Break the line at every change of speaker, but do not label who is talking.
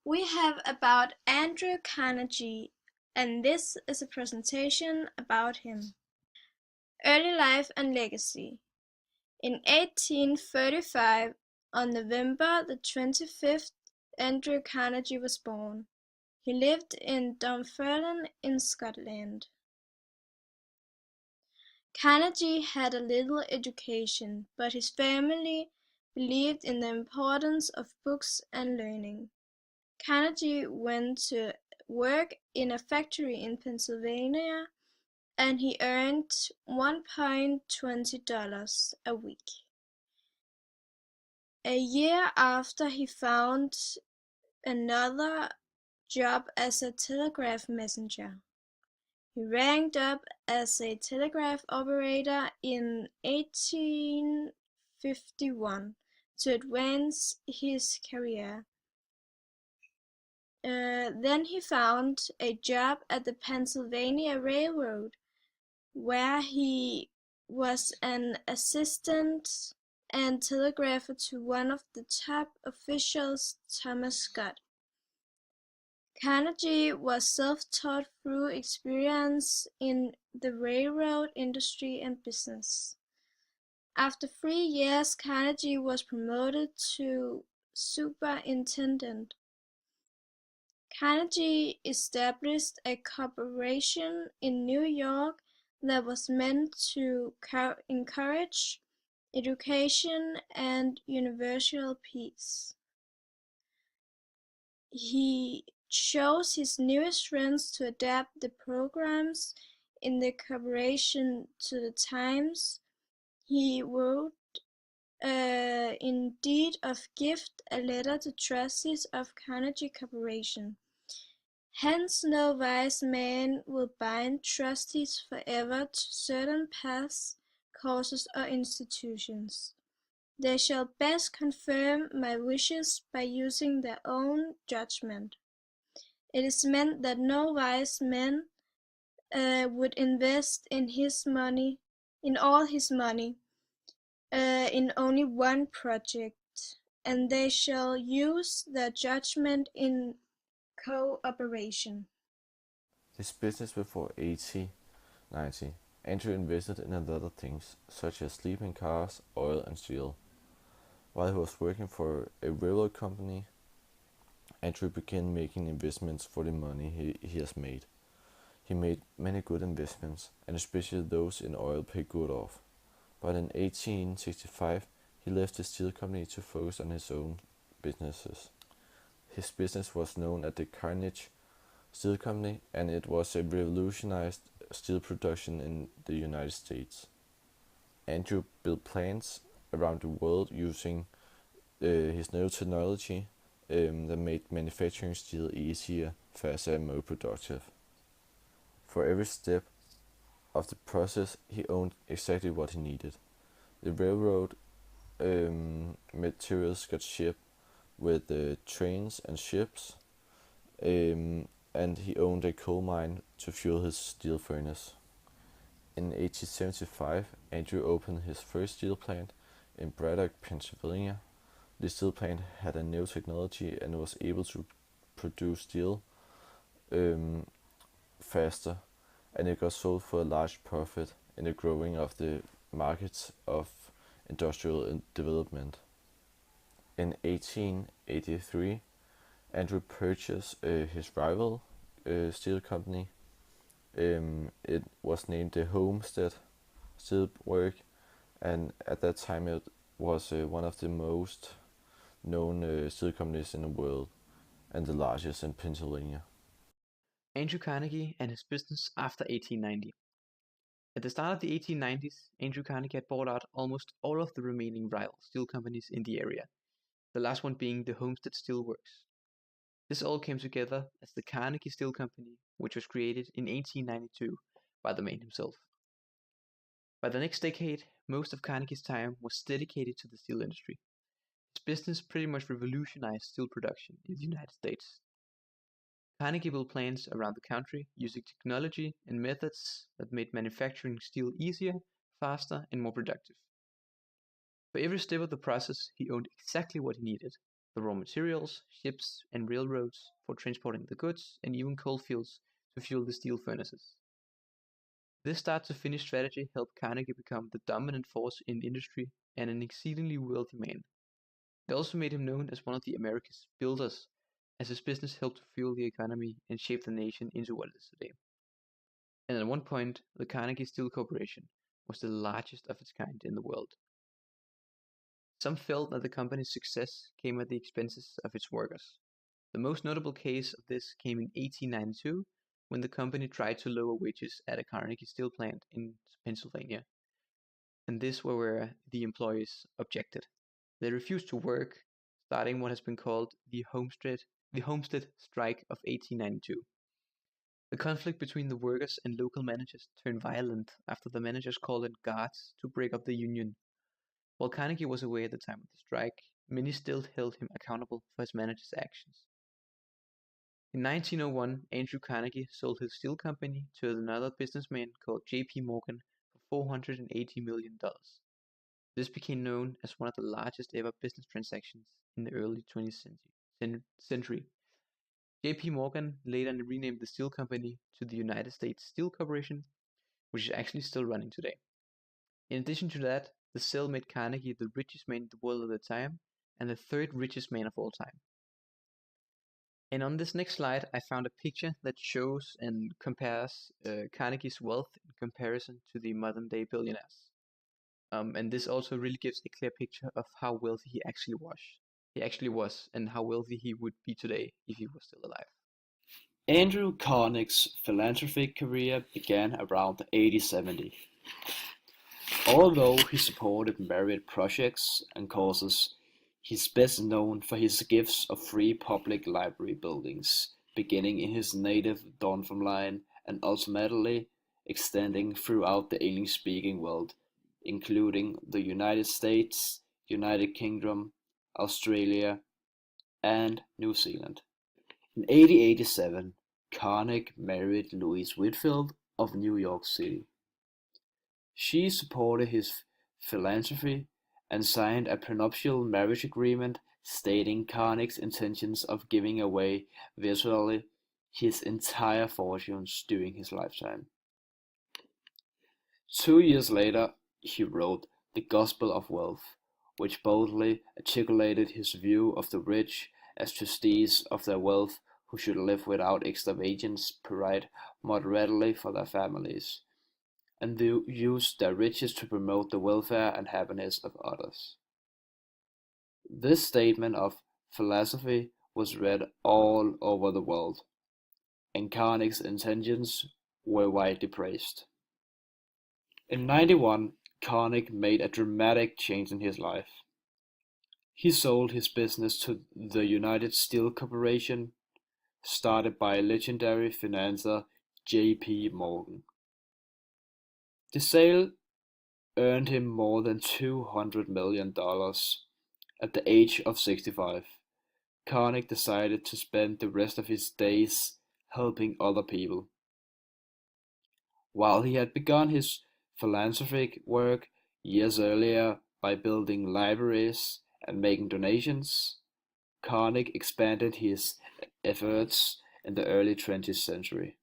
We have about Andrew Carnegie, and this is a presentation about him. Early life and legacy. In 1835, on November the 25th, Andrew Carnegie was born. He lived in Dunfermline in Scotland. Carnegie had a little education, but his family believed in the importance of books and learning. Carnegie went to work in a factory in Pennsylvania, and he earned $1.20 a week. A year after, he found another job as a telegraph messenger. He ranked up as a telegraph operator in 1851 to advance his career. Then he found a job at the Pennsylvania Railroad, where he was an assistant and telegrapher to one of the top officials, Thomas Scott. Carnegie was self-taught through experience in the railroad industry and business. After 3 years, Carnegie was promoted to superintendent. Carnegie established a corporation in New York that was meant to encourage education and universal peace. He chose his newest friends to adapt the programs in the corporation to the times. He wrote in deed of gift a letter to trustees of Carnegie Corporation. Hence no wise man will bind trustees forever to certain paths, causes, or institutions. They shall best confirm my wishes by using their own judgment. It is meant that no wise man would invest in all his money, in only one project, and they shall use their judgment in cooperation.
His business before 1890, Andrew invested in a lot of things, such as sleeping cars, oil, and steel. While he was working for a railroad company, Andrew began making investments for the money he has made. He made many good investments, and especially those in oil paid good off. But in 1865, he left the steel company to focus on his own businesses. His business was known as the Carnegie Steel Company, and it was a revolutionized steel production in the United States. Andrew built plants around the world using his new technology that made manufacturing steel easier, faster, and more productive. For every step of the process, he owned exactly what he needed. The railroad materials got shipped with trains and ships, and he owned a coal mine to fuel his steel furnace. In 1875, Andrew opened his first steel plant in Braddock, Pennsylvania. The steel plant had a new technology and was able to produce steel faster, and it got sold for a large profit in the growing of the markets of industrial development. In 1883, Andrew purchased his rival steel company. It was named the Homestead Steel Work, and at that time it was one of the most known steel companies in the world and the largest in Pennsylvania.
Andrew Carnegie and his business after 1890. At the start of the 1890s, Andrew Carnegie had bought out almost all of the remaining rival steel companies in the area, the last one being the Homestead Steel Works. This all came together as the Carnegie Steel Company, which was created in 1892 by the man himself. By the next decade, most of Carnegie's time was dedicated to the steel industry. His business pretty much revolutionized steel production in the United States. Carnegie built plants around the country using technology and methods that made manufacturing steel easier, faster, and more productive. For every step of the process, he owned exactly what he needed, the raw materials, ships, and railroads for transporting the goods, and even coal fields to fuel the steel furnaces. This start-to-finish strategy helped Carnegie become the dominant force in the industry and an exceedingly wealthy man. It also made him known as one of the America's builders, as his business helped to fuel the economy and shape the nation into what it is today. And at one point, the Carnegie Steel Corporation was the largest of its kind in the world. Some felt that the company's success came at the expenses of its workers. The most notable case of this came in 1892, when the company tried to lower wages at a Carnegie steel plant in Pennsylvania. And this was where the employees objected. They refused to work, starting what has been called the Homestead Strike of 1892. The conflict between the workers and local managers turned violent after the managers called in guards to break up the union. While Carnegie was away at the time of the strike, many still held him accountable for his manager's actions. In 1901, Andrew Carnegie sold his steel company to another businessman called J.P. Morgan for $480 million. This became known as one of the largest ever business transactions in the early 20th century. J.P. Morgan later renamed the steel company to the United States Steel Corporation, which is actually still running today. In addition to that, the sale made Carnegie the richest man in the world at the time and the third richest man of all time. And on this next slide, I found a picture that shows and compares Carnegie's wealth in comparison to the modern day billionaires. And this also really gives a clear picture of how wealthy he actually was, and how wealthy he would be today if he was still alive.
Andrew Carnegie's philanthropic career began around 1870. Although he supported varied projects and causes, he is best known for his gifts of free public library buildings, beginning in his native Dunfermline and ultimately extending throughout the English-speaking world, including the United States, United Kingdom, Australia, and New Zealand. In 1887, Carnegie married Louise Whitfield of New York City. She supported his philanthropy and signed a prenuptial marriage agreement stating Carnegie's intentions of giving away virtually his entire fortunes during his lifetime. 2 years later, he wrote The Gospel of Wealth, which boldly articulated his view of the rich as trustees of their wealth who should live without extravagance, provide moderately for their families, and use their riches to promote the welfare and happiness of others. This statement of philosophy was read all over the world, and Carnegie's intentions were widely praised. In 1991, Carnegie made a dramatic change in his life. He sold his business to the United Steel Corporation, started by legendary financier J.P. Morgan. The sale earned him more than $200 million. At the age of 65, Carnegie decided to spend the rest of his days helping other people. While he had begun his philanthropic work years earlier by building libraries and making donations, Carnegie expanded his efforts in the early 20th century.